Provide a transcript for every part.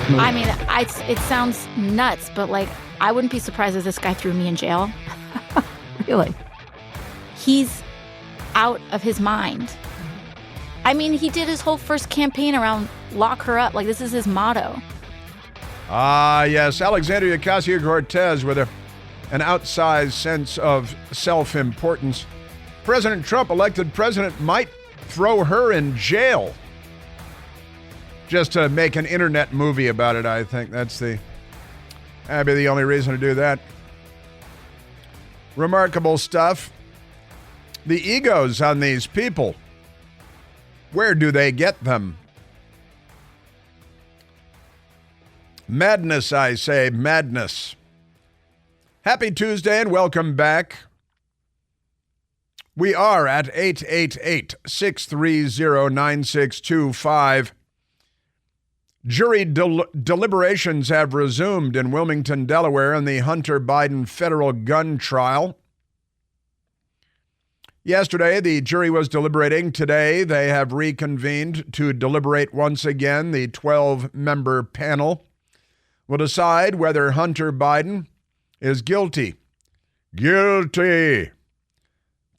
I mean, it sounds nuts, but, like, I wouldn't be surprised if this guy threw me in jail. Really. He's out of his mind. I mean, he did his whole first campaign around lock her up. Like, this is his motto. Yes, Alexandria Ocasio-Cortez with an outsized sense of self-importance. President Trump, elected president, might throw her in jail. Just to make an internet movie about it, I think. That'd be the only reason to do that. Remarkable stuff. The egos on these people. Where do they get them? Madness, I say, madness. Happy Tuesday and welcome back. We are at 888-630-9625. Jury deliberations have resumed in Wilmington, Delaware, in the Hunter Biden federal gun trial. Yesterday, the jury was deliberating. Today, they have reconvened to deliberate once again. The 12-member panel will decide whether Hunter Biden is guilty. Guilty.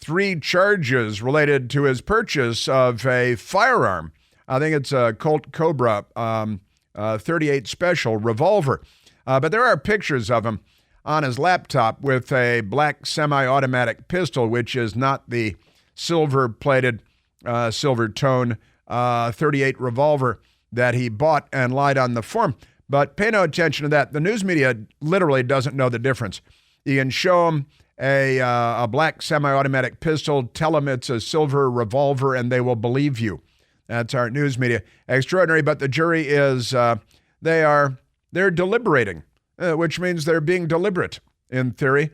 3 charges related to his purchase of a firearm. I think it's a Colt Cobra 38 Special revolver. But there are pictures of him on his laptop with a black semi-automatic pistol, which is not the silver-plated, silver-tone 38 revolver that he bought and lied on the form. But pay no attention to that. The news media literally doesn't know the difference. You can show them a black semi-automatic pistol, tell them it's a silver revolver, and they will believe you. That's our news media. Extraordinary, but the jury is, they're deliberating, which means they're being deliberate in theory.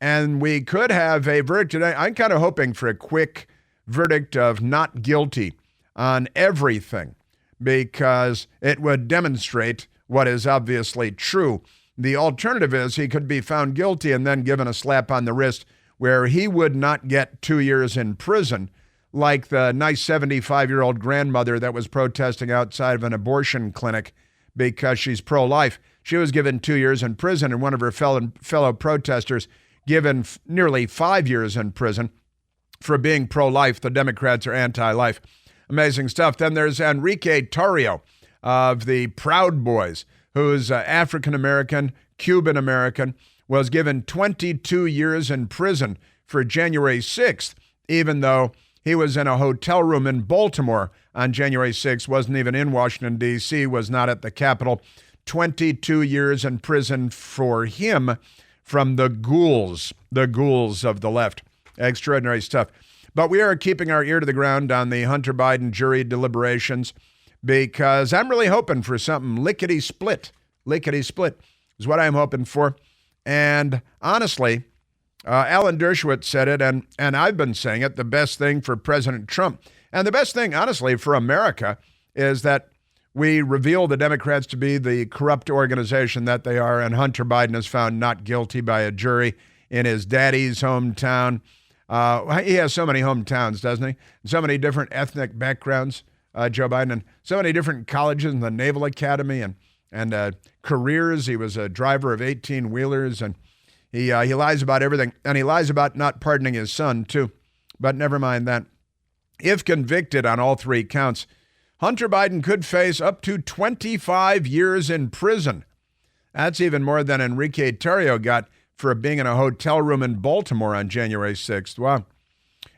And we could have a verdict today. I'm kind of hoping for a quick verdict of not guilty on everything because it would demonstrate what is obviously true. The alternative is he could be found guilty and then given a slap on the wrist where he would not get 2 years in prison like the nice 75-year-old grandmother that was protesting outside of an abortion clinic because she's pro-life. She was given 2 years in prison, and one of her fellow protesters given nearly 5 years in prison for being pro-life. The Democrats are anti-life. Amazing stuff. Then there's Enrique Tarrio of the Proud Boys, who's African-American, Cuban-American, was given 22 years in prison for January 6th, even though he was in a hotel room in Baltimore on January 6th, wasn't even in Washington, D.C., was not at the Capitol. 22 years in prison for him from the ghouls of the left. Extraordinary stuff. But we are keeping our ear to the ground on the Hunter Biden jury deliberations because I'm really hoping for something lickety-split. Lickety-split is what I'm hoping for. And honestly, Alan Dershowitz said it, and I've been saying it, the best thing for President Trump, and the best thing, honestly, for America is that we reveal the Democrats to be the corrupt organization that they are, and Hunter Biden is found not guilty by a jury in his daddy's hometown. He has so many hometowns, doesn't he? So many different ethnic backgrounds, Joe Biden, and so many different colleges and the Naval Academy and careers. He was a driver of 18-wheelers, and he lies about everything, and he lies about not pardoning his son, too. But never mind that. If convicted on all 3 counts, Hunter Biden could face up to 25 years in prison. That's even more than Enrique Tarrio got for being in a hotel room in Baltimore on January 6th. Wow.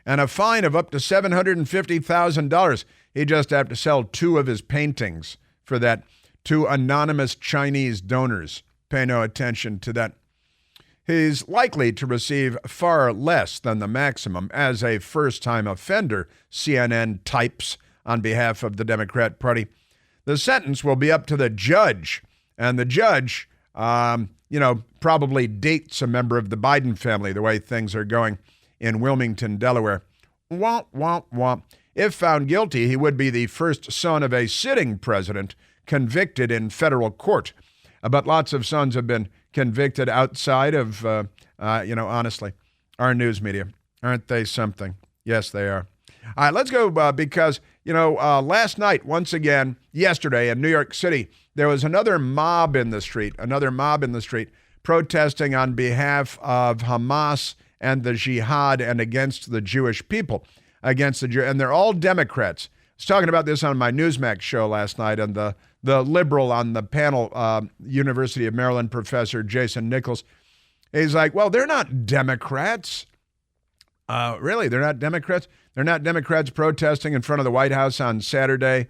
And a fine of up to $750,000. He just had to sell 2 of his paintings for that to anonymous Chinese donors. Pay no attention to that. He's likely to receive far less than the maximum as a first-time offender, CNN types on behalf of the Democrat Party. The sentence will be up to the judge, and the judge, probably dates a member of the Biden family, the way things are going in Wilmington, Delaware. Womp, womp, womp. If found guilty, he would be the first son of a sitting president convicted in federal court. But lots of sons have been convicted outside of, honestly, our news media. Aren't they something? Yes, they are. All right, let's go because Last night, once again, yesterday in New York City, there was another mob in the street, protesting on behalf of Hamas and the jihad and against the Jewish people, and they're all Democrats. I was talking about this on my Newsmax show last night, and the liberal on the panel, University of Maryland professor Jason Nichols, he's like, well, they're not Democrats. Really, they're not Democrats? They're not Democrats protesting in front of the White House on Saturday,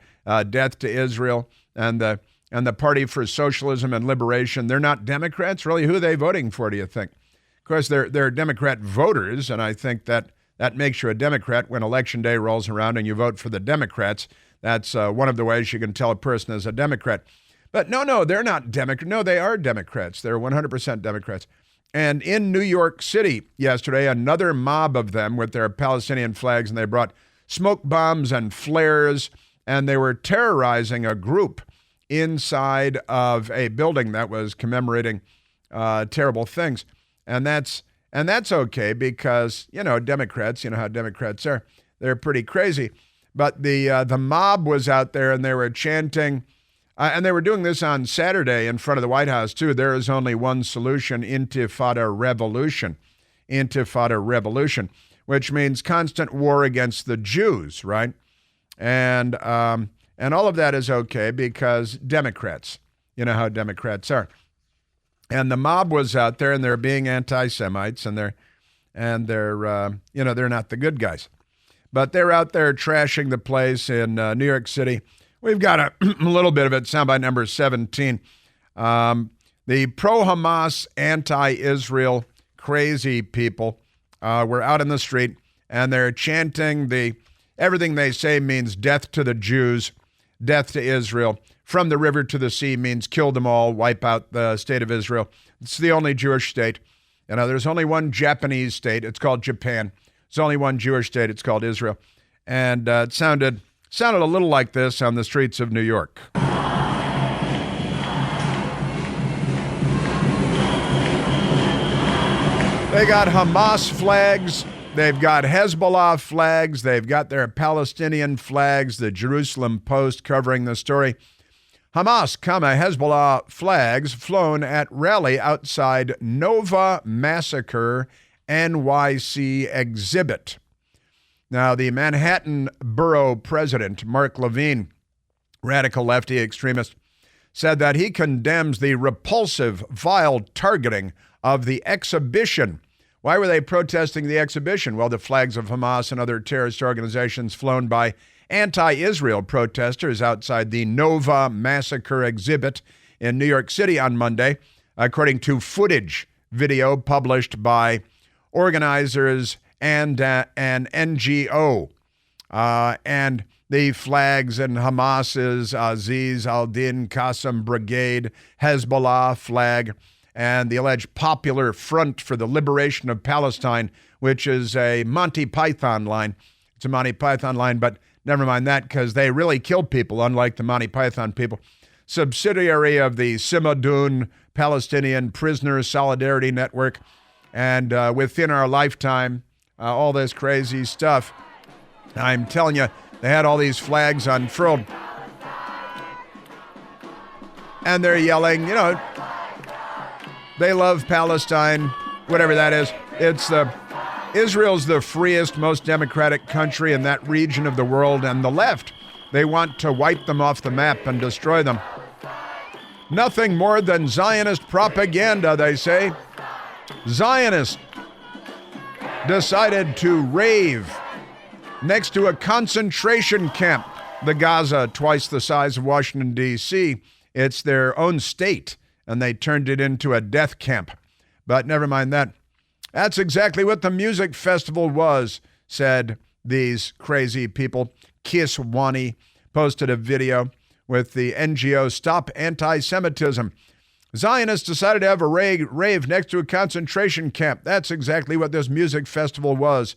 death to Israel, and the Party for Socialism and Liberation. They're not Democrats? Really, who are they voting for, do you think? Of course, they're Democrat voters, and I think that makes you a Democrat when Election Day rolls around and you vote for the Democrats. That's one of the ways you can tell a person is a Democrat. But no, they're not Democrats. No, they are Democrats. They're 100% Democrats. And in New York City yesterday, another mob of them with their Palestinian flags, and they brought smoke bombs and flares, and they were terrorizing a group inside of a building that was commemorating terrible things. And that's okay because, Democrats, you know how Democrats are. They're pretty crazy. But the mob was out there and they were chanting, and they were doing this on Saturday in front of the White House too. There is only one solution, Intifada revolution. Intifada revolution, which means constant war against the Jews, right? And all of that is okay because Democrats, you know how Democrats are. And the mob was out there, and they're being anti-Semites, and they're not the good guys. But they're out there trashing the place in New York City. We've got a little bit of it, soundbite number 17. The pro-Hamas, anti-Israel, crazy people were out in the street, and they're chanting everything they say means death to the Jews, death to Israel. From the river to the sea means kill them all, wipe out the state of Israel. It's the only Jewish state. There's only one Japanese state. It's called Japan. There's only one Jewish state. It's called Israel. And it sounded a little like this on the streets of New York. They got Hamas flags. They've got Hezbollah flags. They've got their Palestinian flags. The Jerusalem Post covering the story. Hamas, Hezbollah flags flown at rally outside Nova Massacre NYC exhibit. Now, the Manhattan Borough President, Mark Levine, radical lefty extremist, said that he condemns the repulsive, vile targeting of the exhibition. Why were they protesting the exhibition? Well, the flags of Hamas and other terrorist organizations flown by anti-Israel protesters outside the Nova Massacre exhibit in New York City on Monday, according to footage video published by organizers and an NGO. And the flags in Hamas's Aziz al-Din Qassam Brigade, Hezbollah flag, and the alleged Popular Front for the Liberation of Palestine, which is a Monty Python line. It's a Monty Python line, but never mind that, because they really kill people, unlike the Monty Python people. Subsidiary of the Simadun Palestinian Prisoner Solidarity Network. And within our lifetime, all this crazy stuff. I'm telling you, they had all these flags unfurled. And they're yelling, they love Palestine, whatever that is. Israel's the freest, most democratic country in that region of the world, and the left, they want to wipe them off the map and destroy them. Nothing more than Zionist propaganda, they say. Zionists decided to rave next to a concentration camp. The Gaza, twice the size of Washington, D.C., it's their own state, and they turned it into a death camp. But never mind that. That's exactly what the music festival was, said these crazy people. Kiswani posted a video with the NGO Stop Anti-Semitism. Zionists decided to have a rave next to a concentration camp. That's exactly what this music festival was.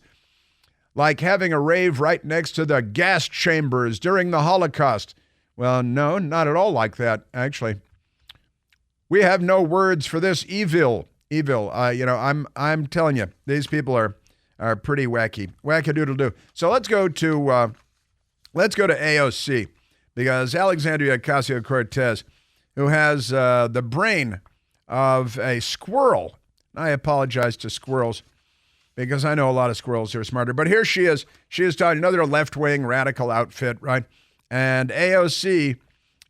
Like having a rave right next to the gas chambers during the Holocaust. Well, no, not at all like that, actually. We have no words for this evil. I'm telling you, these people are pretty wacky. Wackadoodle-doo. So let's go to Let's go to AOC, because Alexandria Ocasio-Cortez, who has the brain of a squirrel. I apologize to squirrels, because I know a lot of squirrels are smarter. But here she is. She is talking another left-wing radical outfit, right? And AOC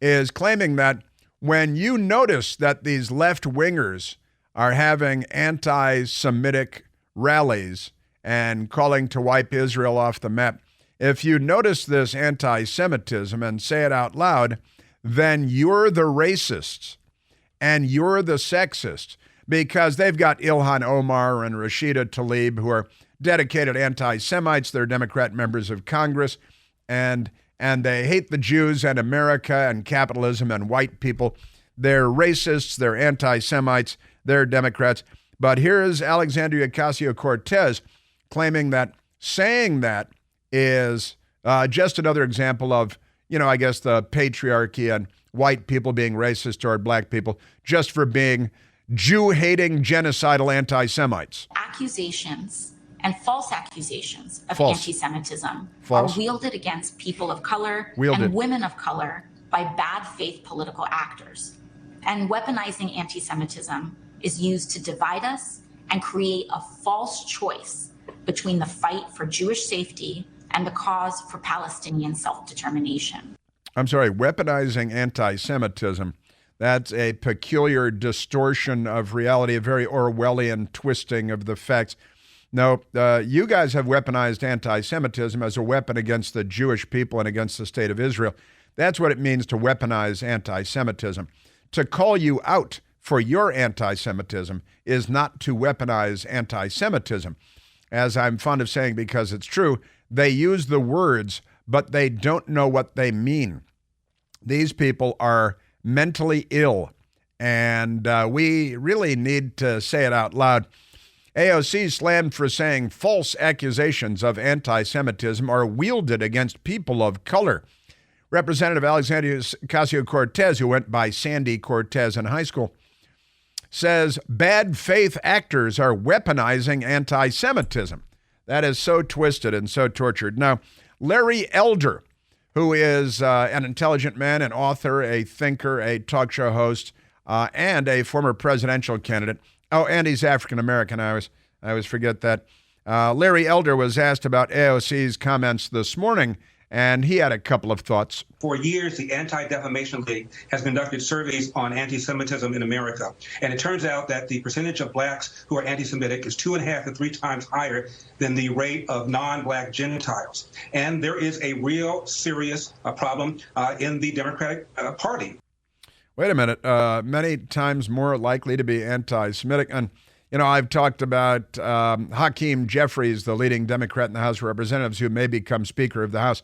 is claiming that when you notice that these left-wingers are having anti-Semitic rallies and calling to wipe Israel off the map, if you notice this anti-Semitism and say it out loud, then you're the racists and you're the sexist, because they've got Ilhan Omar and Rashida Tlaib, who are dedicated anti-Semites. They're Democrat members of Congress, and they hate the Jews and America and capitalism and white people. They're racists, they're anti-Semites, they're Democrats. But here is Alexandria Ocasio-Cortez claiming that saying that is just another example of, I guess the patriarchy and white people being racist toward black people just for being Jew-hating, genocidal anti-Semites. Accusations and false accusations of anti-Semitism are wielded against people of color and women of color by bad faith political actors. And weaponizing anti-Semitism is used to divide us and create a false choice between the fight for Jewish safety and the cause for Palestinian self-determination. I'm sorry, weaponizing anti-Semitism. That's a peculiar distortion of reality, a very Orwellian twisting of the facts. No, you guys have weaponized anti-Semitism as a weapon against the Jewish people and against the state of Israel. That's what it means to weaponize anti-Semitism. To call you out for your anti-Semitism is not to weaponize anti-Semitism. As I'm fond of saying, because it's true, they use the words, but they don't know what they mean. These people are mentally ill, and we really need to say it out loud. AOC slammed for saying false accusations of anti-Semitism are wielded against people of color. Representative Alexandria Ocasio-Cortez, who went by Sandy Cortez in high school, says bad faith actors are weaponizing anti-Semitism. That is so twisted and so tortured. Now, Larry Elder, who is an intelligent man, an author, a thinker, a talk show host, and a former presidential candidate. Oh, and he's African-American. I always forget that. Larry Elder was asked about AOC's comments this morning, and he had a couple of thoughts. For years, the Anti-Defamation League has conducted surveys on anti-Semitism in America. And it turns out that the percentage of blacks who are anti-Semitic is 2.5 to 3 times higher than the rate of non-black Gentiles. And there is a real serious problem in the Democratic Party. Wait a minute. Many times more likely to be anti-Semitic. And, I've talked about Hakeem Jeffries, the leading Democrat in the House of Representatives, who may become Speaker of the House,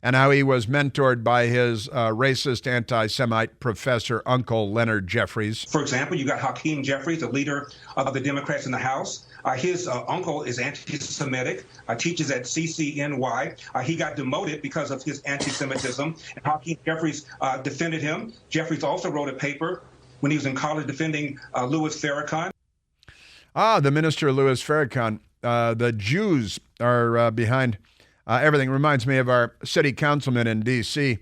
and how he was mentored by his racist anti-Semite professor, Uncle Leonard Jeffries. For example, you got Hakeem Jeffries, the leader of the Democrats in the House. His uncle is anti-Semitic, teaches at CCNY. He got demoted because of his anti-Semitism, and Hakeem Jeffries defended him. Jeffries also wrote a paper when he was in college defending Louis Farrakhan. The minister, Louis Farrakhan. The Jews are behind everything. Reminds me of our city councilman in D.C.,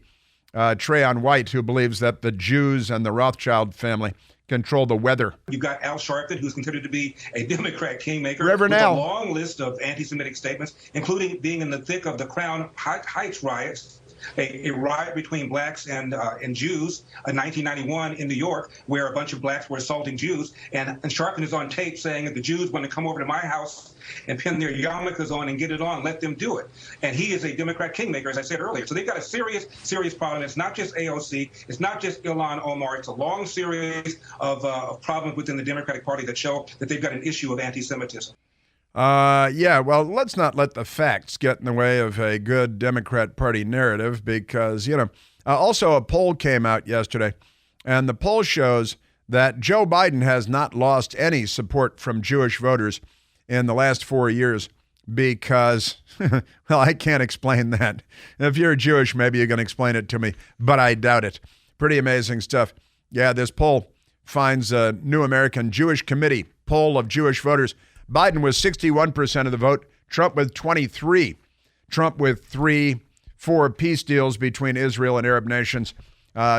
Trayon White, who believes that the Jews and the Rothschild family control the weather. You've got Al Sharpton, who's considered to be a Democrat kingmaker, Reverend with Al. a long list of anti-Semitic statements, including being in the thick of the Crown Heights riots, a riot between blacks and Jews in 1991 in New York, where a bunch of blacks were assaulting Jews. And Sharpton is on tape saying that the Jews want to come over to my house and pin their yarmulkes on and get it on, let them do it. And he is a Democrat kingmaker, as I said earlier. So they've got a serious problem. It's not just AOC. It's not just Ilhan Omar. It's a long series of problems within the Democratic Party that show that they've got an issue of anti-Semitism. Well, let's not let the facts get in the way of a good Democrat Party narrative because, also a poll came out yesterday, and the poll shows that Joe Biden has not lost any support from Jewish voters in the last 4 years because, well, I can't explain that. If you're Jewish, maybe you can explain it to me, but I doubt it. Pretty amazing stuff. Yeah, this poll finds a New American Jewish Committee poll of Jewish voters. Biden with 61% of the vote, Trump with 23%. Trump with 3 for peace deals between Israel and Arab nations.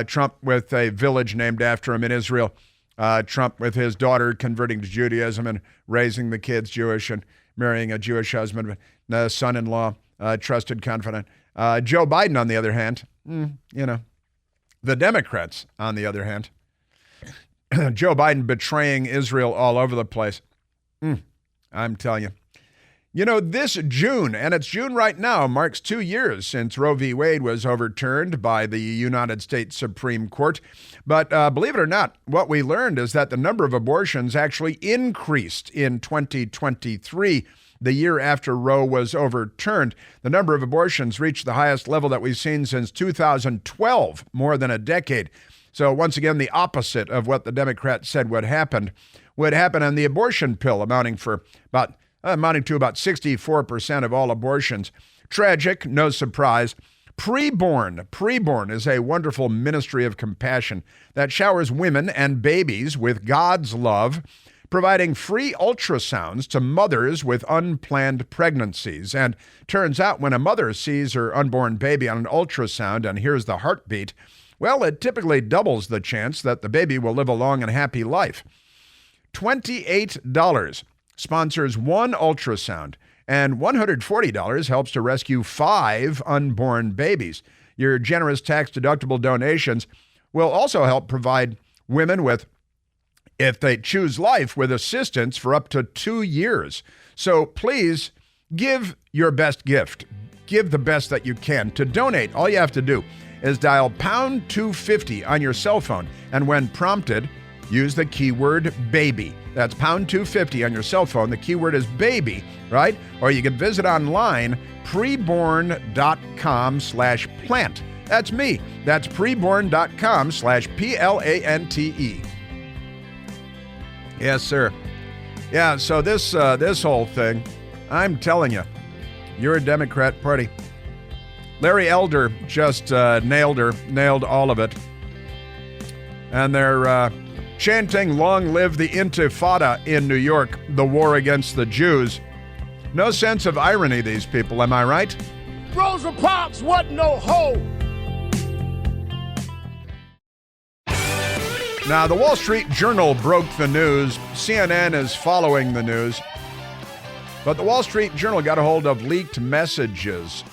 Trump with a village named after him in Israel. Trump with his daughter converting to Judaism and raising the kids Jewish and marrying a Jewish husband, son-in-law, trusted confidant. Joe Biden, on the other hand, the Democrats, on the other hand, Joe Biden betraying Israel all over the place. I'm telling you. This June, and it's June right now, marks 2 years since Roe v. Wade was overturned by the United States Supreme Court. But believe it or not, what we learned is that the number of abortions actually increased in 2023, the year after Roe was overturned. The number of abortions reached the highest level that we've seen since 2012, more than a decade. So once again, the opposite of what the Democrats said would happen on the abortion pill, amounting to about 64% of all abortions. Tragic, no surprise. Preborn is a wonderful ministry of compassion that showers women and babies with God's love, providing free ultrasounds to mothers with unplanned pregnancies. And turns out when a mother sees her unborn baby on an ultrasound and hears the heartbeat, well, it typically doubles the chance that the baby will live a long and happy life. $28 sponsors one ultrasound, and $140 helps to rescue 5 unborn babies. Your generous tax-deductible donations will also help provide women with, if they choose life, with assistance for up to 2 years. So please give your best gift. Give the best that you can. To donate, all you have to do is dial pound 250 on your cell phone, and when prompted, use the keyword baby. That's pound 250 on your cell phone. The keyword is baby, right? Or you can visit online, preborn.com/plant. That's me. That's preborn.com/PLANTE. Yes, sir. Yeah, so this whole thing, I'm telling you, you're a Democrat Party. Larry Elder just nailed all of it. And they're chanting, "Long live the Intifada" in New York, the war against the Jews. No sense of irony, these people, am I right? Rosa Parks wasn't no hoe. Now, the Wall Street Journal broke the news. CNN is following the news. But the Wall Street Journal got a hold of leaked messages.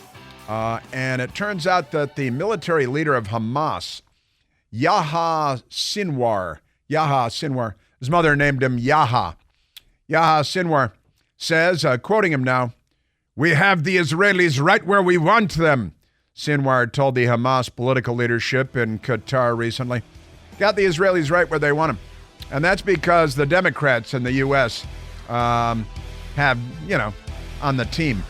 And it turns out that the military leader of Hamas, Yahya Sinwar, his mother named him Yahya Sinwar, says, quoting him now, "We have the Israelis right where we want them," Sinwar told the Hamas political leadership in Qatar recently. Got the Israelis right where they want them. And that's because the Democrats in the U.S. have, on the team.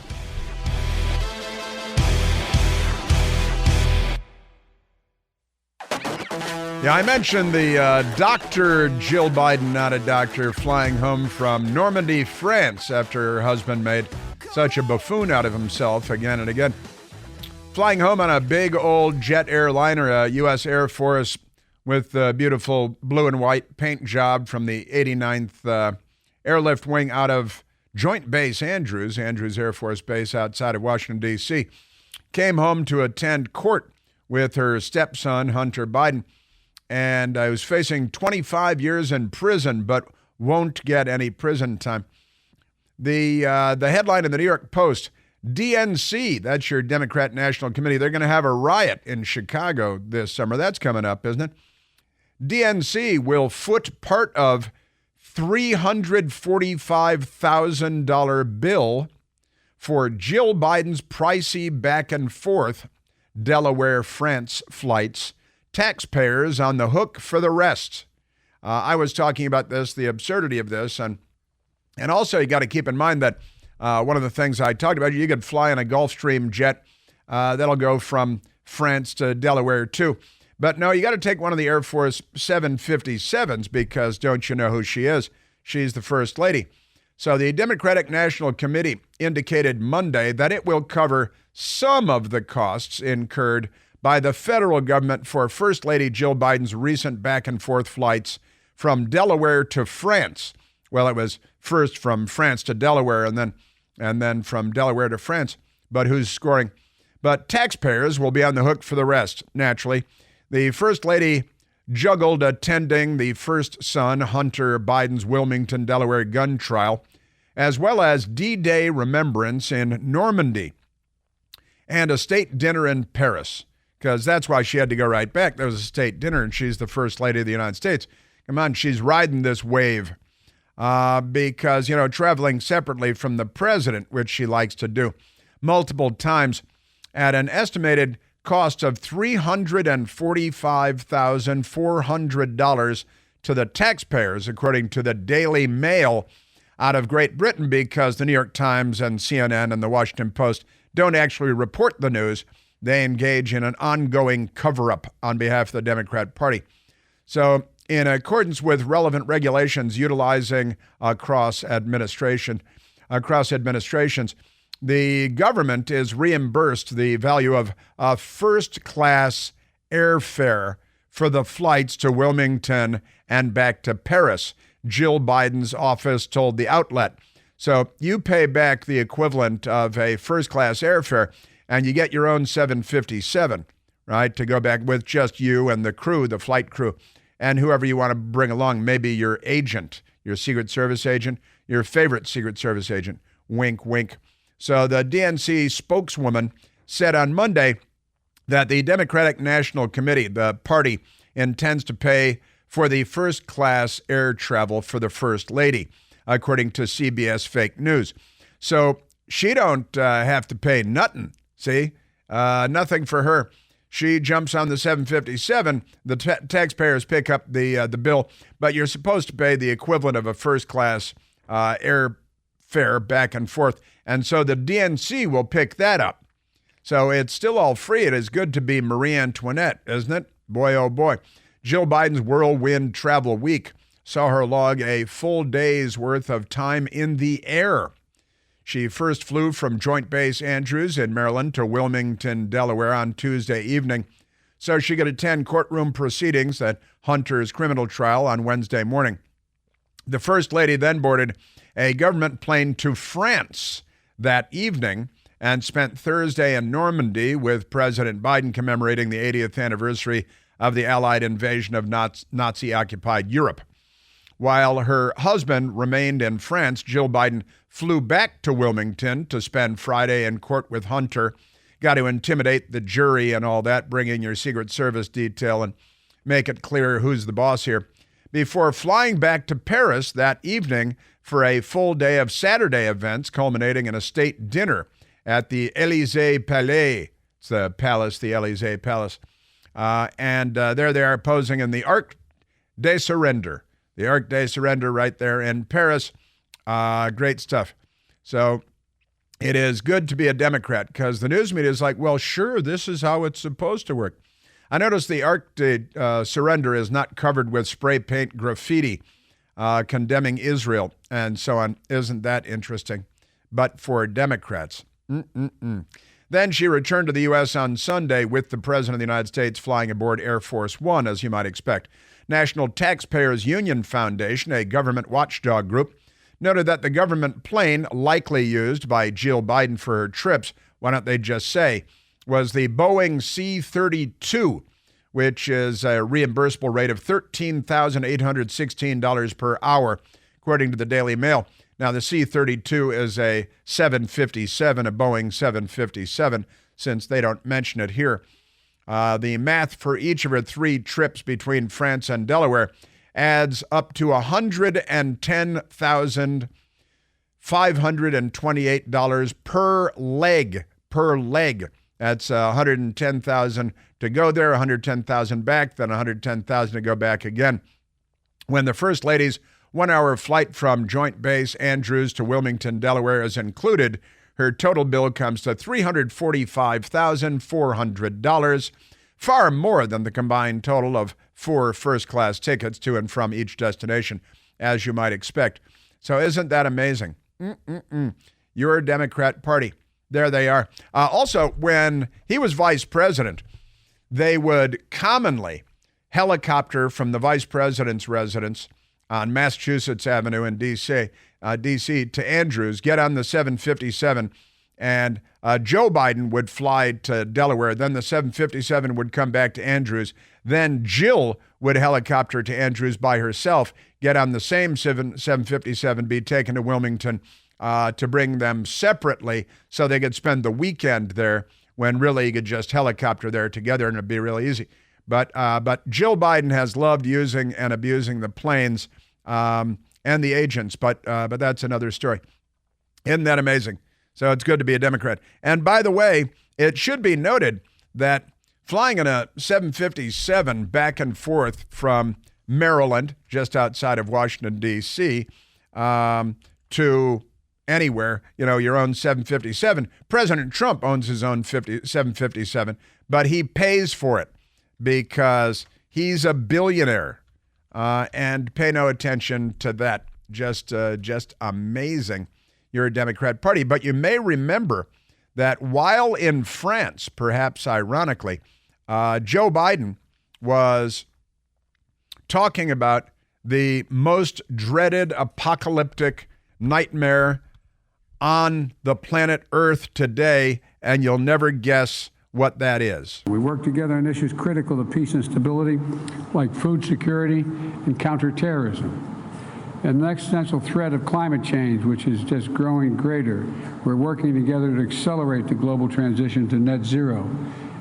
Yeah, I mentioned the Dr. Jill Biden, not a doctor, flying home from Normandy, France, after her husband made such a buffoon out of himself again and again. Flying home on a big old jet airliner, a U.S. Air Force with a beautiful blue and white paint job from the 89th Airlift Wing out of Joint Base Andrews Air Force Base outside of Washington, D.C. Came home to attend court with her stepson, Hunter Biden. And I was facing 25 years in prison, but won't get any prison time. The headline in the New York Post, DNC, that's your Democrat National Committee, they're going to have a riot in Chicago this summer. That's coming up, isn't it? DNC will foot part of $345,000 bill for Jill Biden's pricey back and forth Delaware-France flights. Taxpayers on the hook for the rest. I was talking about this, the absurdity of this, and also you got to keep in mind that one of the things I talked about, you could fly in a Gulfstream jet that'll go from France to Delaware too. But no, you got to take one of the Air Force 757s because don't you know who she is? She's the First Lady. So the Democratic National Committee indicated Monday that it will cover some of the costs incurred by the federal government for First Lady Jill Biden's recent back-and-forth flights from Delaware to France. Well, it was first from France to Delaware and then from Delaware to France. But who's scoring? But taxpayers will be on the hook for the rest, naturally. The First Lady juggled attending the first son, Hunter Biden's Wilmington, Delaware gun trial, as well as D-Day remembrance in Normandy and a state dinner in Paris, because that's why she had to go right back. There was a state dinner, and she's the First Lady of the United States. Come on, she's riding this wave because, traveling separately from the president, which she likes to do multiple times, at an estimated cost of $345,400 to the taxpayers, according to the Daily Mail out of Great Britain, because the New York Times and CNN and the Washington Post don't actually report the news. They engage in an ongoing cover-up on behalf of the Democrat Party. So in accordance with relevant regulations utilizing across administrations, the government is reimbursed the value of a first-class airfare for the flights to Wilmington and back to Paris, Jill Biden's office told the outlet. So you pay back the equivalent of a first-class airfare, and you get your own 757, right, to go back with just you and the crew, the flight crew, and whoever you want to bring along, maybe your agent, your Secret Service agent, your favorite Secret Service agent, wink, wink. So the DNC spokeswoman said on Monday that the Democratic National Committee, the party, intends to pay for the first-class air travel for the First Lady, according to CBS Fake News. So she don't have to pay nothing, see? Nothing for her. She jumps on the 757. The taxpayers pick up the bill, but you're supposed to pay the equivalent of a first-class air fare back and forth. And so the DNC will pick that up. So it's still all free. It is good to be Marie Antoinette, isn't it? Boy, oh boy. Jill Biden's whirlwind travel week saw her log a full day's worth of time in the air. She first flew from Joint Base Andrews in Maryland to Wilmington, Delaware on Tuesday evening, so she could attend courtroom proceedings at Hunter's criminal trial on Wednesday morning. The First Lady then boarded a government plane to France that evening and spent Thursday in Normandy with President Biden commemorating the 80th anniversary of the Allied invasion of Nazi-occupied Europe. While her husband remained in France, Jill Biden flew back to Wilmington to spend Friday in court with Hunter. Got to intimidate the jury and all that, bring in your Secret Service detail and make it clear who's the boss here, before flying back to Paris that evening for a full day of Saturday events, culminating in a state dinner at the Élysée Palais. It's the palace, the Élysée Palace. And there they are posing in the Arc de Surrender. The Arc de Surrender right there in Paris. Great stuff. So it is good to be a Democrat because the news media is like, well, sure, this is how it's supposed to work. I noticed the Arc de Surrender is not covered with spray paint graffiti condemning Israel and so on. Isn't that interesting? But for Democrats. Then she returned to the U.S. on Sunday with the President of the United States flying aboard Air Force One, as you might expect. National Taxpayers Union Foundation, a government watchdog group, noted that the government plane likely used by Jill Biden for her trips, why don't they just say, was the Boeing C-32, which is a reimbursable rate of $13,816 per hour, according to the Daily Mail. Now, the C-32 is a 757, a Boeing 757, since they don't mention it here. The math for each of her 3 trips between France and Delaware adds up to $110,528 per leg. That's $110,000 to go there, $110,000 back, then $110,000 to go back again. When the First Lady's 1-hour flight from Joint Base Andrews to Wilmington, Delaware is included, her total bill comes to $345,400, far more than the combined total of 4 first-class tickets to and from each destination, as you might expect. So isn't that amazing? Your Democrat Party. There they are. Also, when he was vice president, they would commonly helicopter from the vice president's residence on Massachusetts Avenue in D.C. to Andrews, get on the 757, And Joe Biden would fly to Delaware. Then the 757 would come back to Andrews. Then Jill would helicopter to Andrews by herself, get on the same 757, be taken to Wilmington to bring them separately so they could spend the weekend there, when really you could just helicopter there together and it'd be really easy. But Jill Biden has loved using and abusing the planes and the agents, but that's another story. Isn't that amazing? So it's good to be a Democrat. And by the way, it should be noted that flying in a 757 back and forth from Maryland, just outside of Washington, D.C., to anywhere, your own 757. President Trump owns his own 757, but he pays for it because he's a billionaire. And pay no attention to that. Just amazing. You're a Democrat Party. But you may remember that while in France, perhaps ironically, Joe Biden was talking about the most dreaded apocalyptic nightmare on the planet Earth today, and you'll never guess what that is. We work together on issues critical to peace and stability, like food security and counterterrorism. And the existential threat of climate change, which is just growing greater. We're working together to accelerate the global transition to net zero.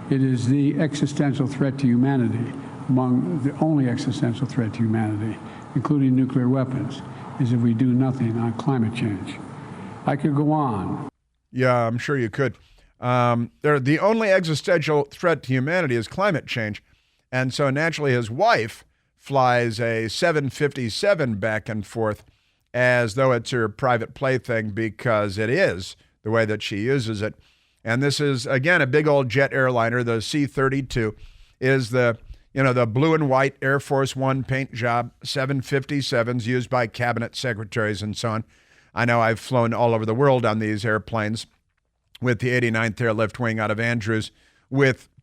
It is the existential threat to humanity, among the only existential threat to humanity, including nuclear weapons, is if we do nothing on climate change. I could go on. Yeah, I'm sure you could. The only existential threat to humanity is climate change. And so naturally his wife flies a 757 back and forth as though it's her private plaything, because it is the way that she uses it. And this is, again, a big old jet airliner. The C-32 is the blue and white Air Force One paint job 757s used by cabinet secretaries and so on. I know I've flown all over the world on these airplanes with the 89th Airlift Wing out of Andrews,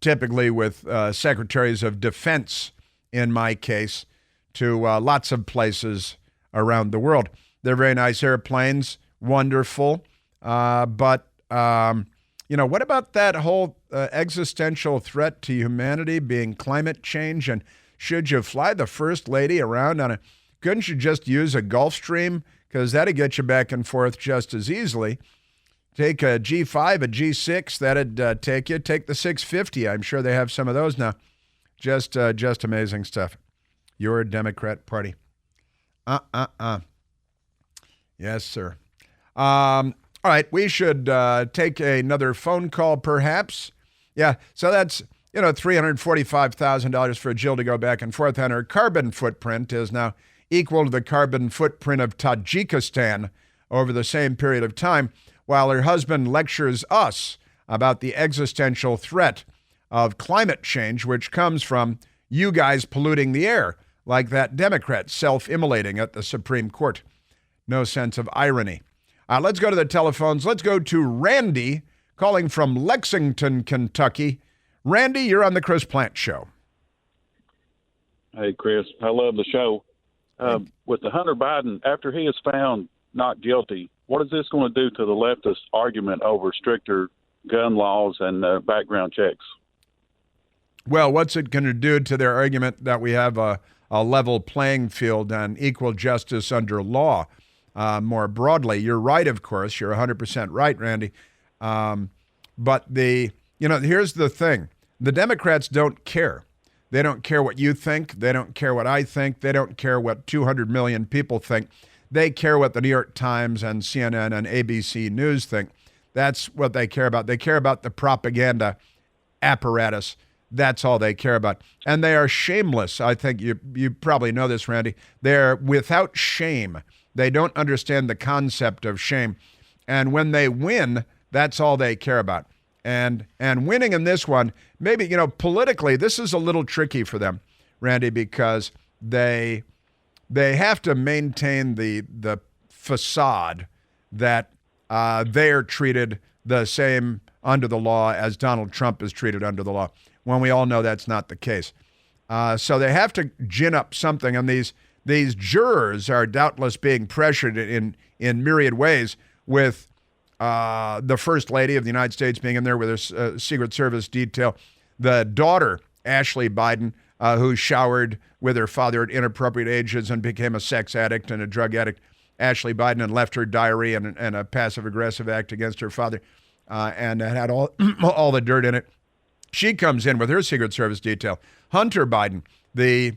typically with secretaries of defense, in my case, to lots of places around the world. They're very nice airplanes, wonderful. But what about that whole existential threat to humanity being climate change? And should you fly the First Lady around couldn't you just use a Gulfstream? Because that'd get you back and forth just as easily. Take a G5, a G6, that'd take you. Take the 650. I'm sure they have some of those now. Just amazing stuff. Your Democrat Party. Yes, sir. All right, we should take another phone call, perhaps. Yeah, so that's, $345,000 for Jill to go back and forth, and her carbon footprint is now equal to the carbon footprint of Tajikistan over the same period of time, while her husband lectures us about the existential threat of climate change, which comes from you guys polluting the air, like that Democrat self-immolating at the Supreme Court. No sense of irony. Let's go to the telephones. Let's go to Randy, calling from Lexington, Kentucky. Randy, you're on the Chris Plant Show. Hey, Chris. I love the show. With the Hunter Biden, after he is found not guilty, what is this going to do to the leftist argument over stricter gun laws and background checks? Well, what's it going to do to their argument that we have a level playing field and equal justice under law more broadly? You're right, of course. You're 100% right, Randy. But here's the thing. The Democrats don't care. They don't care what you think. They don't care what I think. They don't care what 200 million people think. They care what the New York Times and CNN and ABC News think. That's what they care about. They care about the propaganda apparatus. That's all they care about. And they are shameless. I think you probably know this, Randy. They're without shame. They don't understand the concept of shame. And when they win, that's all they care about. And winning in this one, maybe, politically, this is a little tricky for them, Randy, because they have to maintain the facade that they are treated the same under the law as Donald Trump is treated under the law, when we all know that's not the case. So they have to gin up something, and these jurors are doubtless being pressured in myriad ways with the First Lady of the United States being in there with her Secret Service detail, the daughter, Ashley Biden, who showered with her father at inappropriate ages and became a sex addict and a drug addict, Ashley Biden, and left her diary and a passive-aggressive act against her father, and it had all the dirt in it. She comes in with her Secret Service detail. Hunter Biden, the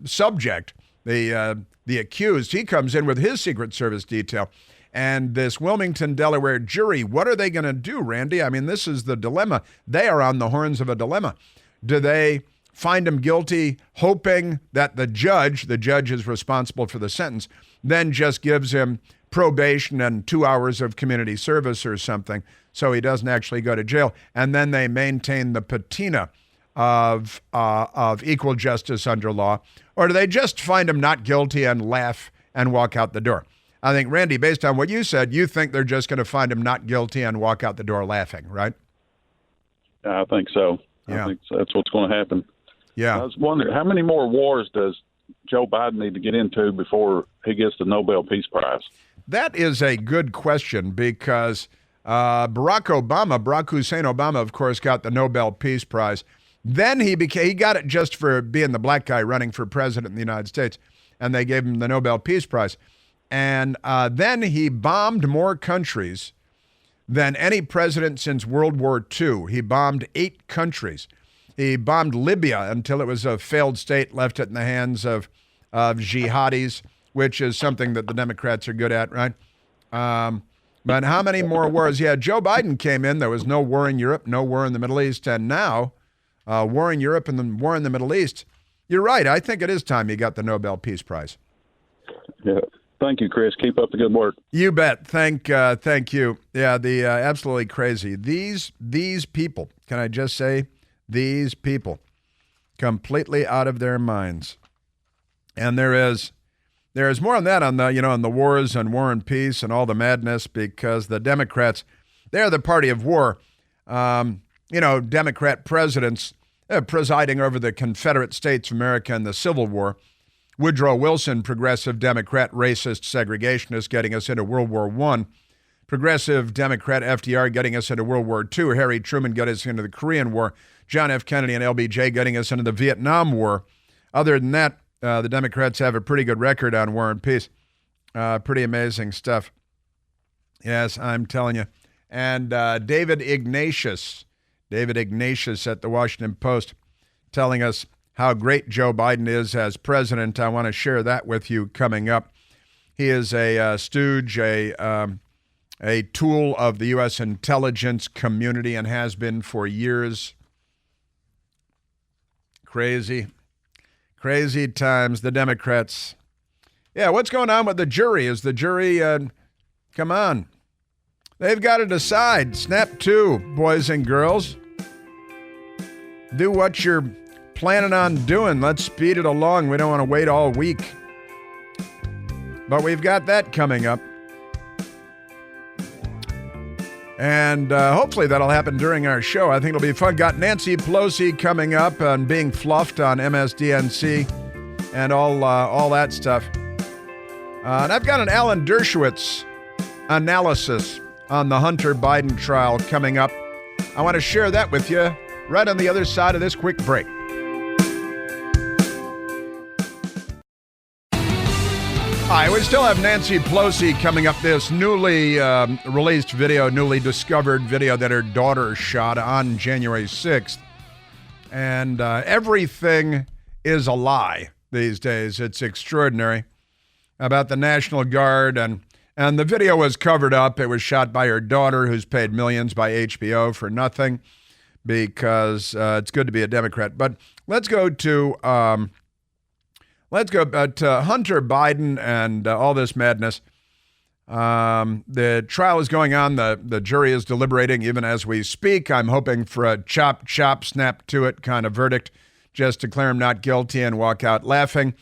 subject, the accused, he comes in with his Secret Service detail. And this Wilmington, Delaware jury, what are they going to do, Randy? I mean, this is the dilemma. They are on the horns of a dilemma. Do they find him guilty, hoping that the judge is responsible for the sentence, then just gives him probation and 2 hours of community service or something so he doesn't actually go to jail, and then they maintain the patina of equal justice under law? Or do they just find him not guilty and laugh and walk out the door? I think, Randy, based on what you said, you think they're just going to find him not guilty and walk out the door laughing, right? I think so. Yeah. I think that's what's going to happen. Yeah. I was wondering, how many more wars does Joe Biden need to get into before he gets the Nobel Peace Prize? That is a good question, because Barack Hussein Obama, of course, got the Nobel Peace Prize. Then he got it just for being the black guy running for president in the United States, and they gave him the Nobel Peace Prize. And then he bombed more countries than any president since World War II. He bombed 8 countries. He bombed Libya until it was a failed state, left it in the hands of jihadis, which is something that the Democrats are good at, right? But how many more wars? Yeah, Joe Biden came in. There was no war in Europe, no war in the Middle East. And now, war in Europe and the war in the Middle East. You're right. I think it is time he got the Nobel Peace Prize. Yeah. Thank you, Chris. Keep up the good work. You bet. Thank you. Yeah, the absolutely crazy. These people, can I just say, these people, completely out of their minds. And there is more on that on the wars and war and peace and all the madness, because the Democrats, they're the party of war. Democrat presidents presiding over the Confederate States of America and the Civil War. Woodrow Wilson, progressive Democrat, racist segregationist, getting us into World War I. Progressive Democrat FDR getting us into World War II. Harry Truman getting us into the Korean War. John F. Kennedy and LBJ getting us into the Vietnam War. Other than that, the Democrats have a pretty good record on war and peace. Pretty amazing stuff. Yes, I'm telling you. And David Ignatius at the Washington Post telling us how great Joe Biden is as president. I want to share that with you coming up. He is a stooge, a tool of the U.S. intelligence community, and has been for years. Crazy times, the Democrats. Yeah, what's going on with the jury? Is the jury, come on. They've got to decide. Snap to, boys and girls. Do what you're planning on doing. Let's speed it along. We don't want to wait all week. But we've got that coming up. And hopefully that'll happen during our show. I think it'll be fun. Got Nancy Pelosi coming up and being fluffed on MSDNC and all that stuff. And I've got an Alan Dershowitz analysis on the Hunter Biden trial coming up. I want to share that with you right on the other side of this quick break. Hi, we still have Nancy Pelosi coming up. This newly released video, newly discovered video that her daughter shot on January 6th. And everything is a lie these days. It's extraordinary about the National Guard. And the video was covered up. It was shot by her daughter, who's paid millions by HBO for nothing, because it's good to be a Democrat. But let's go to Hunter Biden and all this madness. The trial is going on. The jury is deliberating even as we speak. I'm hoping for a chop, snap to it kind of verdict. Just declare him not guilty and walk out laughing.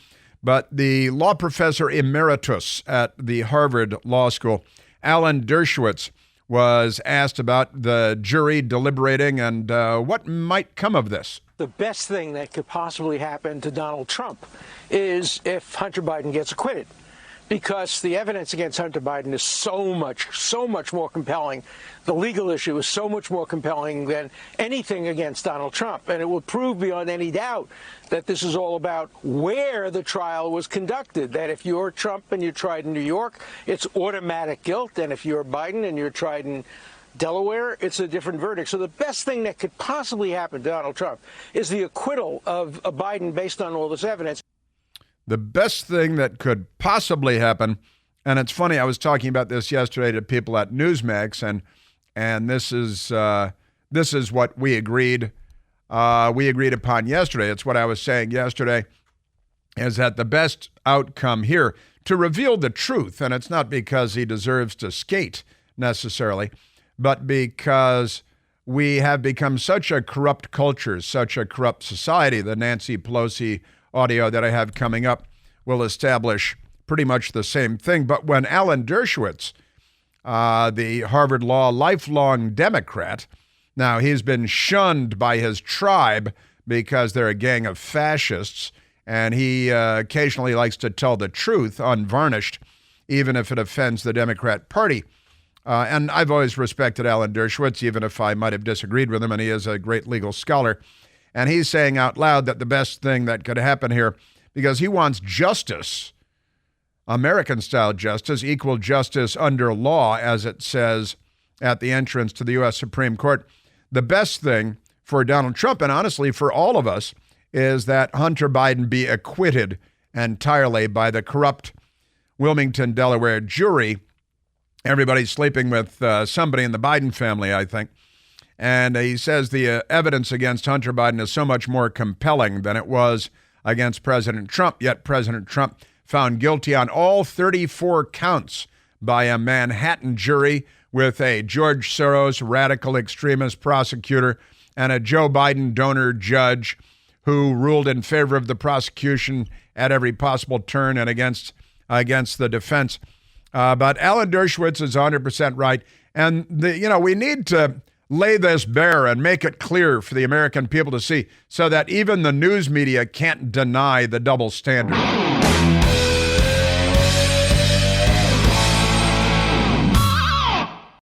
But the law professor emeritus at the Harvard Law School, Alan Dershowitz, was asked about the jury deliberating and what might come of this. The best thing that could possibly happen to Donald Trump is if Hunter Biden gets acquitted, because the evidence against Hunter Biden is so much more compelling. The legal issue is so much more compelling than anything against Donald Trump. And it will prove beyond any doubt that this is all about where the trial was conducted, that if you're Trump and you're tried in New York, it's automatic guilt. And if you're Biden and you're tried in Delaware, it's a different verdict. So the best thing that could possibly happen to Donald Trump is the acquittal of Biden based on all this evidence. The best thing that could possibly happen, and it's funny, I was talking about this yesterday to people at Newsmax, and this is what we agreed upon yesterday. It's what I was saying yesterday, is that the best outcome here, to reveal the truth, and it's not because he deserves to skate necessarily, but because we have become such a corrupt culture, such a corrupt society. The Nancy Pelosi audio that I have coming up will establish pretty much the same thing. But when Alan Dershowitz, the Harvard Law lifelong Democrat, now he's been shunned by his tribe because they're a gang of fascists, and he occasionally likes to tell the truth unvarnished, even if it offends the Democrat Party. And I've always respected Alan Dershowitz, even if I might have disagreed with him, and he is a great legal scholar. And he's saying out loud that the best thing that could happen here, because he wants justice, American-style justice, equal justice under law, as it says at the entrance to the U.S. Supreme Court. The best thing for Donald Trump, and honestly for all of us, is that Hunter Biden be acquitted entirely by the corrupt Wilmington, Delaware jury. Everybody's sleeping with somebody in the Biden family, I think. And he says the evidence against Hunter Biden is so much more compelling than it was against President Trump. Yet President Trump found guilty on all 34 counts by a Manhattan jury with a George Soros radical extremist prosecutor and a Joe Biden donor judge who ruled in favor of the prosecution at every possible turn and against the defense. But Alan Dershowitz is 100% right. And, we need to lay this bare and make it clear for the American people to see so that even the news media can't deny the double standard.